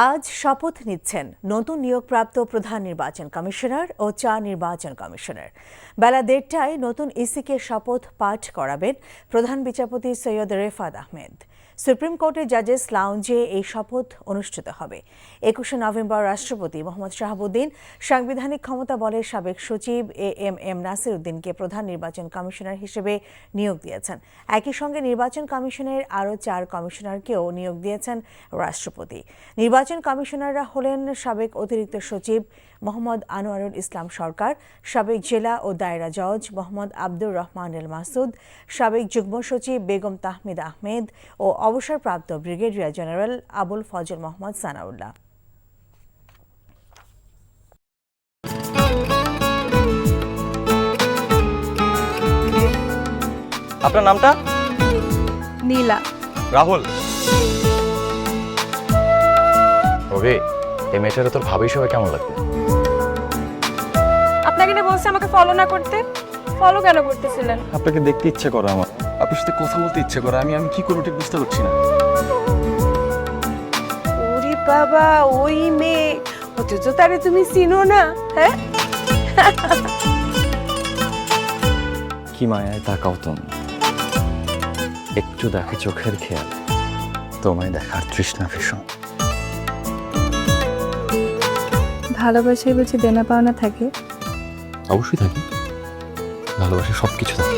আজ শপথ নিচ্ছেন নতুন নিয়োগপ্রাপ্ত প্রধান নির্বাচন কমিশনার ও ৪ নির্বাচন কমিশনার। বেলা ১:৩০টায় নতুন ইসিকে শপথ পাঠ করাবেন প্রধান বিচারপতি সৈয়দ রেফাত আহমেদ। সুপ্রিম কোর্টের জাজেস লাউঞ্জে এই শপথ অনুষ্ঠিত হবে। ২১শে নভেম্বর রাষ্ট্রপতি মোহাম্মদ শাহাবুদ্দিন সাংবিধানিক ক্ষমতা বলের সাবেক সচিব এএমএম নাসির উদ্দিনকে প্রধান নির্বাচন কমিশনার হিসেবে নিয়োগ দিয়েছেন। একই সঙ্গে নির্বাচন কমিশনের আরও ৪ কমিশনারকেও নিয়োগ দিয়েছেন রাষ্ট্রপতি। নির্বাচন কমিশনাররা হলেন সাবেক অতিরিক্ত সচিব মোহাম্মদ আনোয়ারুল ইসলাম সরকার, সাবেক জেলা ও দায়রা জজ মোহাম্মদ আব্দুর রহমান এল মাসুদ, সাবেক যুগ্ম সচিব বেগম তাহমিদ আহমেদ ও অবসরপ্রাপ্ত ব্রিগেডিয়ার জেনারেল আবুল ফজল মোহাম্মদ সানাউল্লাহ। আপনার নামটা? নীলা। রাহুল। ওকে, এই মেয়েটারে তোর ভাবি সবাই কেমন লাগবে? আপনাকে না বলছে আমাকে ফলো না করতে? ফলো কেন করতেছিলেন? আপনাকে দেখতে ইচ্ছে করে আমার, আপনার সাথে কথা বলতে ইচ্ছে করে। আমি কি করবো ঠিক বুঝতে পারছি না। ওরে বাবা, ওই মেয়ে, অথচ তারে তুমি চিনো না? হ্যাঁ, কি মায়ায় তাকাও তুমি, একটু দেখো চোখের খেয়াল, তোমায় দেখার তৃষ্ণা ভীষণ। ভালোবাসায় বুঝি দেনা পাওনা থাকে? অবশ্যই থাকি, ভালোবাসা সবকিছু থাকে।